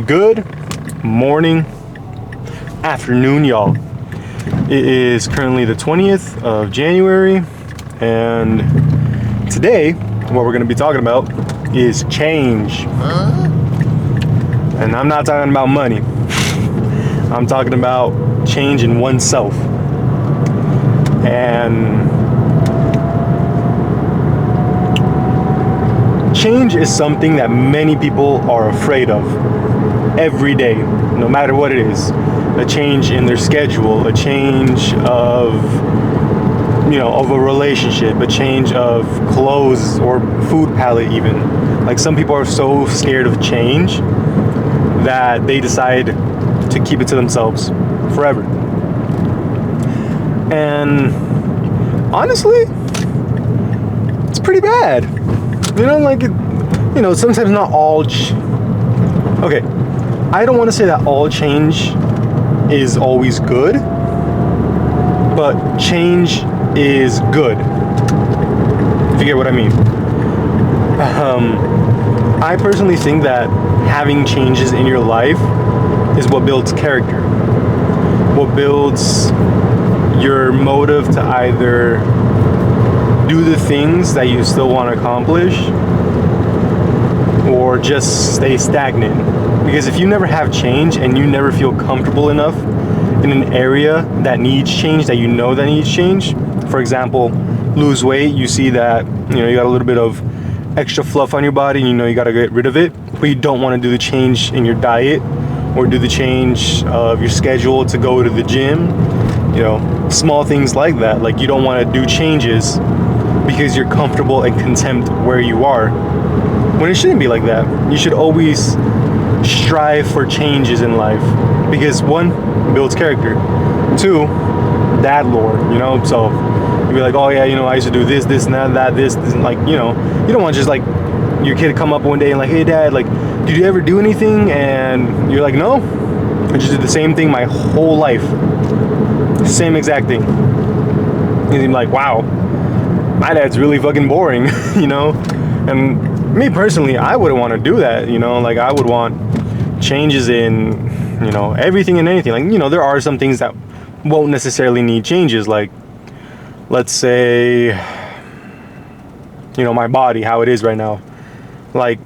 Good morning, afternoon, y'all. It is currently the 20th of January, and today, what we're going to be talking about is change. And I'm not talking about money. I'm talking about change in oneself. And change is something that many people are afraid of every day, no matter what it is. A change in their schedule, a change of a relationship, a change of clothes or food palette even. Like, some people are so scared of change that they decide to keep it to themselves forever. And honestly, it's pretty bad. Sometimes not all okay, I don't want to say that all change is always good, but change is good, if you get what I mean. I personally think that having changes in your life is what builds character, what builds your motive to either do the things that you still want to accomplish or just stay stagnant. Because if you never have change and you never feel comfortable enough in an area that needs change, that that needs change, for example, lose weight, you see that you got a little bit of extra fluff on your body and you got to get rid of it, but you don't want to do the change in your diet or do the change of your schedule to go to the gym, small things like that. Like, you don't want to do changes because you're comfortable and content where you are, when it shouldn't be like that. You should always strive for changes in life, because one, builds character, two, dad lore, so you'd be like, oh yeah, I used to do this and that, this, and like, you don't want just like your kid to come up one day and like, hey dad, like, did you ever do anything? And you're like, no, I just did the same thing my whole life, same exact thing. And you're like, wow, my dad's really fucking boring. And me personally, I wouldn't want to do that. Like, I would want changes in everything and anything. Like, there are some things that won't necessarily need changes, like, let's say, my body, how it is right now, like,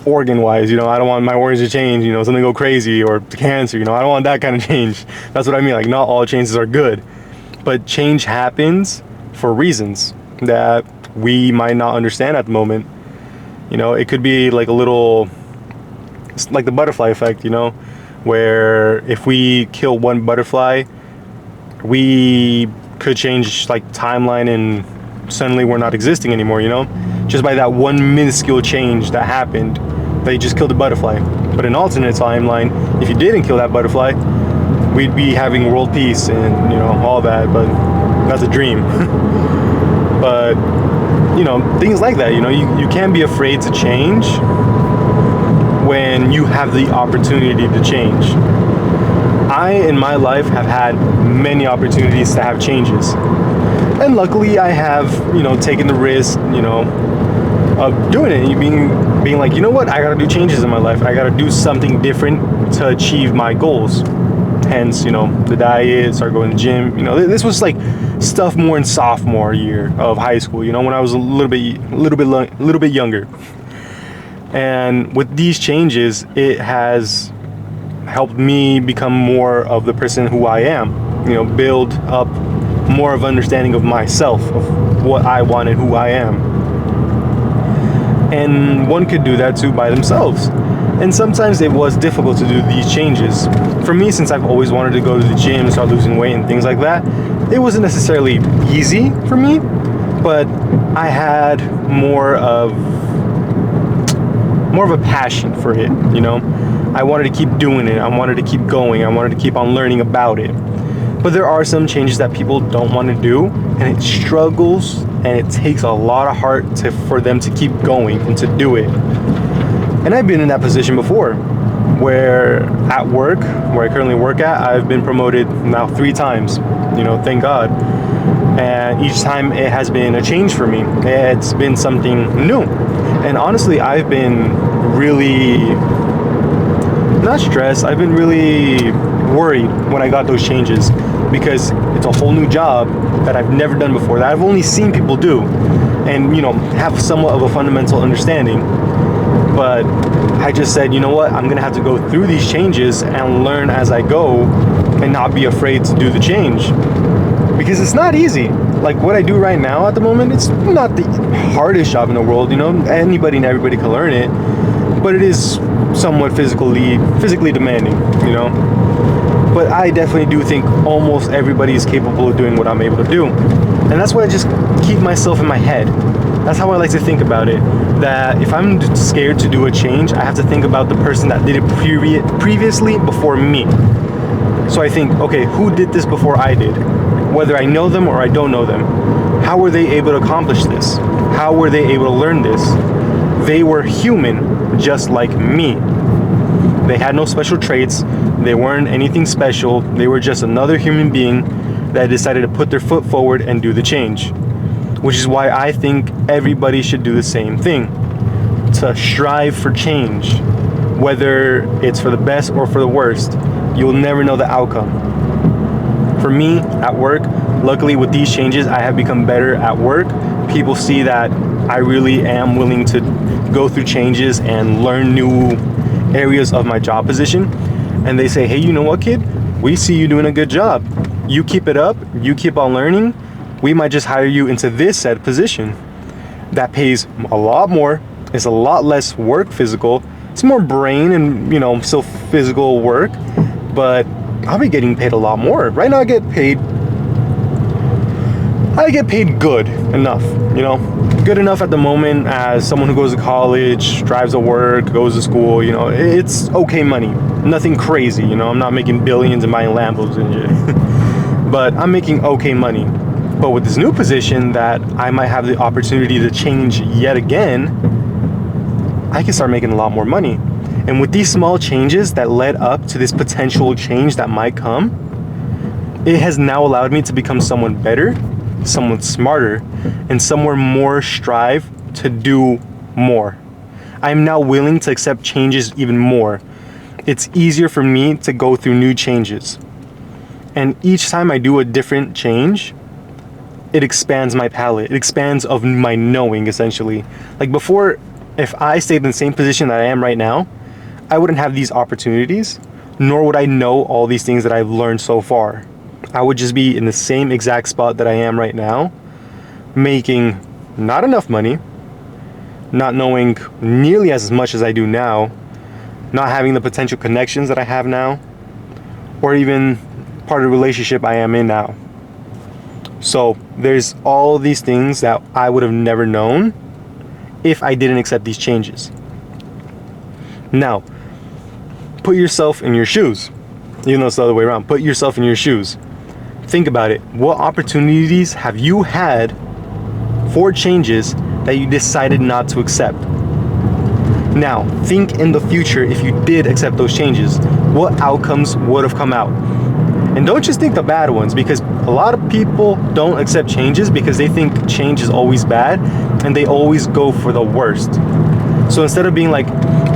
organ wise, I don't want my organs to change, something go crazy, or cancer, I don't want that kind of change. That's what I mean. Like, not all changes are good, but change happens for reasons that we might not understand at the moment. It could be like a little, like the butterfly effect, where if we kill one butterfly, we could change like timeline and suddenly we're not existing anymore, just by that one minuscule change that happened, that you just killed a butterfly. But in alternate timeline, if you didn't kill that butterfly, we'd be having world peace and all that, but that's a dream. But things like that, you can't be afraid to change when you have the opportunity to change. I, in my life, have had many opportunities to have changes, and luckily I have taken the risk of doing it, and being like, what, I gotta do changes in my life, I gotta do something different to achieve my goals. Hence, the diet, start going to the gym. This was like stuff more in sophomore year of high school, when I was a little bit younger. And with these changes, it has helped me become more of the person who I am, build up more of understanding of myself, of what I want and who I am. And one could do that too by themselves. And sometimes it was difficult to do these changes. For me, since I've always wanted to go to the gym, start losing weight and things like that, it wasn't necessarily easy for me, but I had more of a passion for it, I wanted to keep doing it, I wanted to keep going, I wanted to keep on learning about it. But there are some changes that people don't want to do, and it struggles, and it takes a lot of heart for them to keep going and to do it. And I've been in that position before, where at work, where I currently work at, I've been promoted now 3 times, thank God. And each time it has been a change for me. It's been something new. And honestly, I've been really Not stressed. I've been really worried when I got those changes because it's a whole new job that I've never done before, that I've only seen people do and, have somewhat of a fundamental understanding. But I just said, you know what, I'm gonna have to go through these changes and learn as I go and not be afraid to do the change, because it's not easy. Like what I do right now at the moment, it's not the hardest job in the world. Anybody and everybody can learn it, but it is somewhat physically demanding, but I definitely do think almost everybody is capable of doing what I'm able to do. And that's why I just keep myself in my head. That's how I like to think about it, that if I'm scared to do a change, I have to think about the person that did it previously before me. So I think, okay, who did this before I did? Whether I know them or I don't know them. How were they able to accomplish this? How were they able to learn this? They were human, just like me. They had no special traits. They weren't anything special. They were just another human being that decided to put their foot forward and do the change. Which is why I think everybody should do the same thing. To strive for change. Whether it's for the best or for the worst, you'll never know the outcome. For me, at work, luckily with these changes, I have become better at work. People see that I really am willing to go through changes and learn new areas of my job position. And they say, hey, you know what, kid? We see you doing a good job. You keep it up. You keep on learning. We might just hire you into this said position that pays a lot more. It's a lot less physical. It's more brain and, still physical work, but I'll be getting paid a lot more. Right now I get paid good enough, good enough at the moment as someone who goes to college, drives to work, goes to school, it's okay money. Nothing crazy, I'm not making billions and buying Lambos and shit. But I'm making okay money. But with this new position that I might have the opportunity to change yet again, I can start making a lot more money. And with these small changes that led up to this potential change that might come, it has now allowed me to become someone better, someone smarter, and someone more strive to do more. I am now willing to accept changes even more. It's easier for me to go through new changes. And each time I do a different change, it expands my palette. It expands of my knowing, essentially. Like before, if I stayed in the same position that I am right now, I wouldn't have these opportunities, nor would I know all these things that I've learned so far. I would just be in the same exact spot that I am right now, making not enough money, not knowing nearly as much as I do now, not having the potential connections that I have now, or even part of the relationship I am in now. So there's all these things that I would have never known if I didn't accept these changes. Now, put yourself in your shoes. Even though it's the other way around, put yourself in your shoes. Think about it. What opportunities have you had for changes that you decided not to accept? Now, think in the future if you did accept those changes, what outcomes would have come out? And don't just think the bad ones, because a lot of people don't accept changes because they think change is always bad and they always go for the worst. So instead of being like,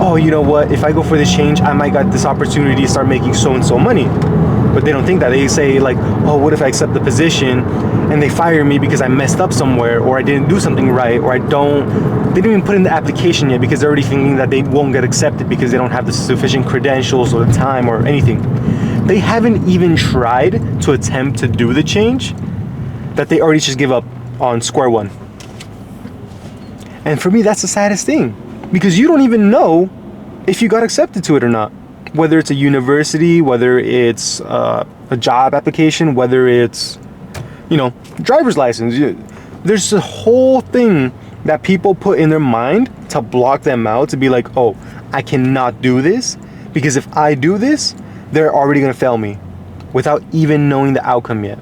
oh, you know what, if I go for this change, I might get this opportunity to start making so and so money. But they don't think that. They say like, oh, what if I accept the position and they fire me because I messed up somewhere, or I didn't do something right, or they didn't even put in the application yet because they're already thinking that they won't get accepted because they don't have the sufficient credentials or the time or anything. They haven't even tried to attempt to do the change that they already just give up on square one. And for me, that's the saddest thing, because you don't even know if you got accepted to it or not. Whether it's a university, whether it's a job application, whether it's, driver's license. There's a whole thing that people put in their mind to block them out, to be like, oh, I cannot do this because if I do this, they're already going to fail me without even knowing the outcome yet.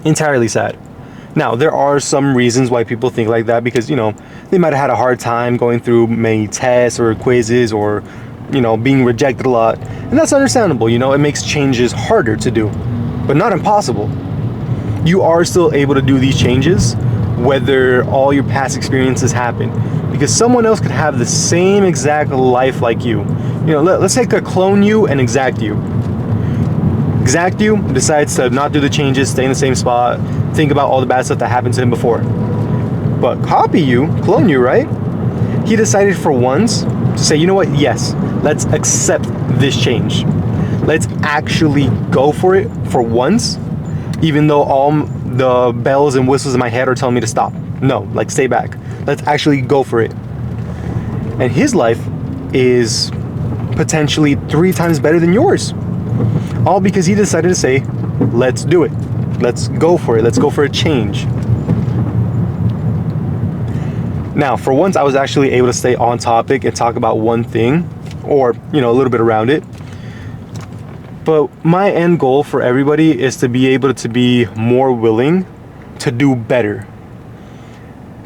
Entirely sad. Now, there are some reasons why people think like that, because, they might have had a hard time going through many tests or quizzes, or, being rejected a lot. And that's understandable, it makes changes harder to do, but not impossible. You are still able to do these changes whether all your past experiences happen, because someone else could have the same exact life like you. You know, let's take a clone you and exact you. Exact you decides to not do the changes, stay in the same spot, think about all the bad stuff that happened to him before. But copy you, clone you, right? He decided for once to say, you know what, yes, let's accept this change. Let's actually go for it for once, even though all the bells and whistles in my head are telling me to stop. No, like, stay back. Let's actually go for it. And his life is potentially 3 times better than yours. All because he decided to say, let's do it. Let's go for it. Let's go for a change. Now, for once, I was actually able to stay on topic and talk about one thing, or, you know, a little bit around it. But my end goal for everybody is to be able to be more willing to do better.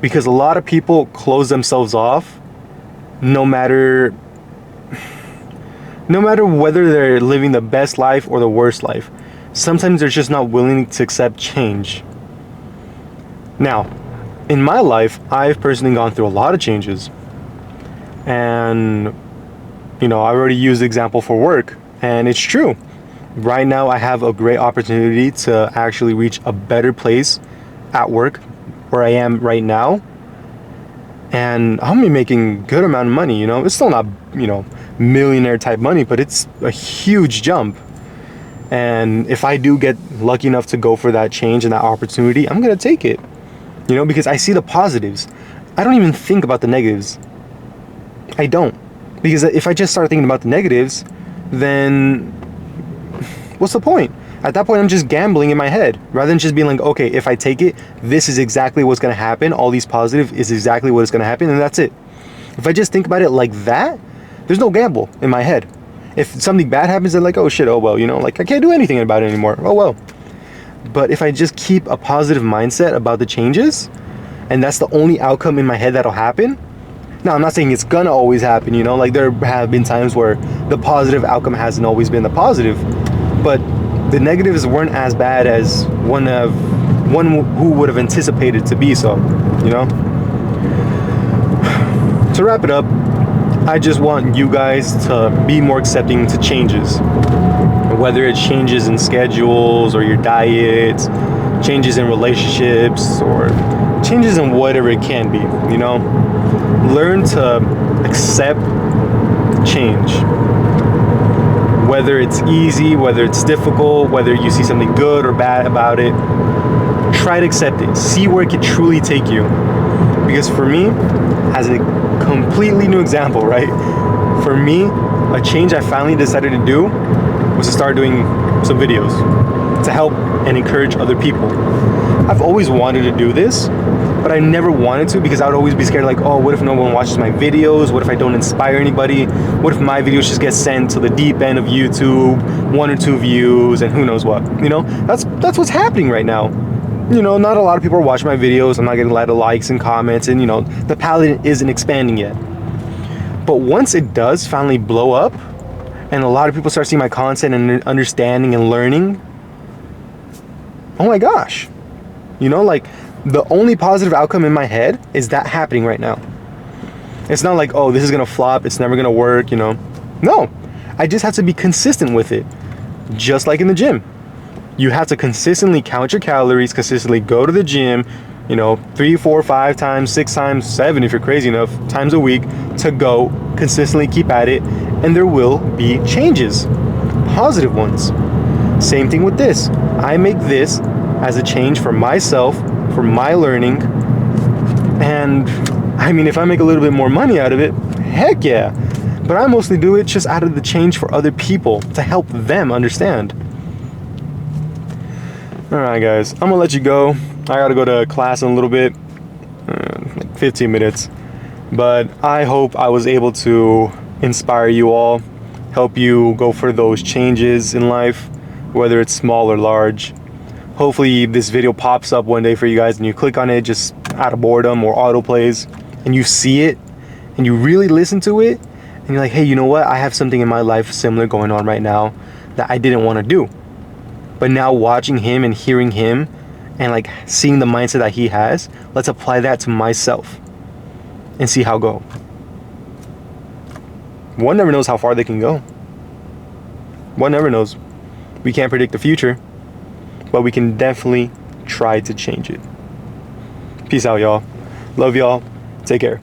Because a lot of people close themselves off no matter whether they're living the best life or the worst life. Sometimes they're just not willing to accept change. Now, in my life, I've personally gone through a lot of changes. And, you know, I already used the example for work, and it's true. Right now, I have a great opportunity to actually reach a better place at work where I am right now. And I'm be making a good amount of money, you know. It's still not, you know, millionaire type money, but it's a huge jump. And if I do get lucky enough to go for that change and that opportunity, I'm gonna take it, you know, because I see the positives. I don't even think about the negatives. I don't, because if I just start thinking about the negatives, then what's the point? At that point, I'm just gambling in my head, rather than just being like, okay, if I take it, this is exactly what's gonna happen. All these positive is exactly what is gonna happen, and that's it. If I just think about it like that, there's no gamble in my head. If something bad happens, then like, oh shit, oh well, you know, like I can't do anything about it anymore. Oh well. But if I just keep a positive mindset about the changes, and that's the only outcome in my head that'll happen. Now, I'm not saying it's gonna always happen, you know, like there have been times where the positive outcome hasn't always been the positive, but the negatives weren't as bad as one who would have anticipated to be so, you know. To wrap it up, I just want you guys to be more accepting to changes, whether it's changes in schedules or your diet, changes in relationships, or changes in whatever it can be, you know. Learn to accept change. Whether it's easy, whether it's difficult, whether you see something good or bad about it, try to accept it. See where it can truly take you. Because for me, as a completely new example, right? For me, a change I finally decided to do was to start doing some videos to help and encourage other people. I've always wanted to do this, but I never wanted to because I would always be scared, like, oh, what if no one watches my videos? What if I don't inspire anybody? What if my videos just get sent to the deep end of YouTube, 1 or 2 views, and who knows what? You know, that's what's happening right now. You know, not a lot of people are watching my videos. I'm not getting a lot of likes and comments, and you know, the palette isn't expanding yet. But once it does finally blow up, and a lot of people start seeing my content and understanding and learning, oh my gosh, you know, like, the only positive outcome in my head is that happening right now. It's not like, oh, this is gonna flop, it's never gonna work, you know. No, I just have to be consistent with it. Just like in the gym. You have to consistently count your calories, consistently go to the gym, you know, 3, 4, 5 times, 6 times, 7 if you're crazy enough, times a week to go, consistently keep at it, and there will be changes, positive ones. Same thing with this. I make this as a change for myself, for my learning, and I mean, if I make a little bit more money out of it, heck yeah. But I mostly do it just out of the change for other people, to help them understand. Alright guys, I'm gonna let you go. I gotta go to class in a little bit, like 15 minutes. But I hope I was able to inspire you all, help you go for those changes in life, whether it's small or large. Hopefully this video pops up one day for you guys and you click on it just out of boredom or autoplays, and you see it and you really listen to it and you're like, hey, you know what? I have something in my life similar going on right now that I didn't want to do. But now watching him and hearing him and like seeing the mindset that he has, let's apply that to myself and see how go. One never knows how far they can go. One never knows. We can't predict the future, but we can definitely try to change it. Peace out, y'all. Love y'all. Take care.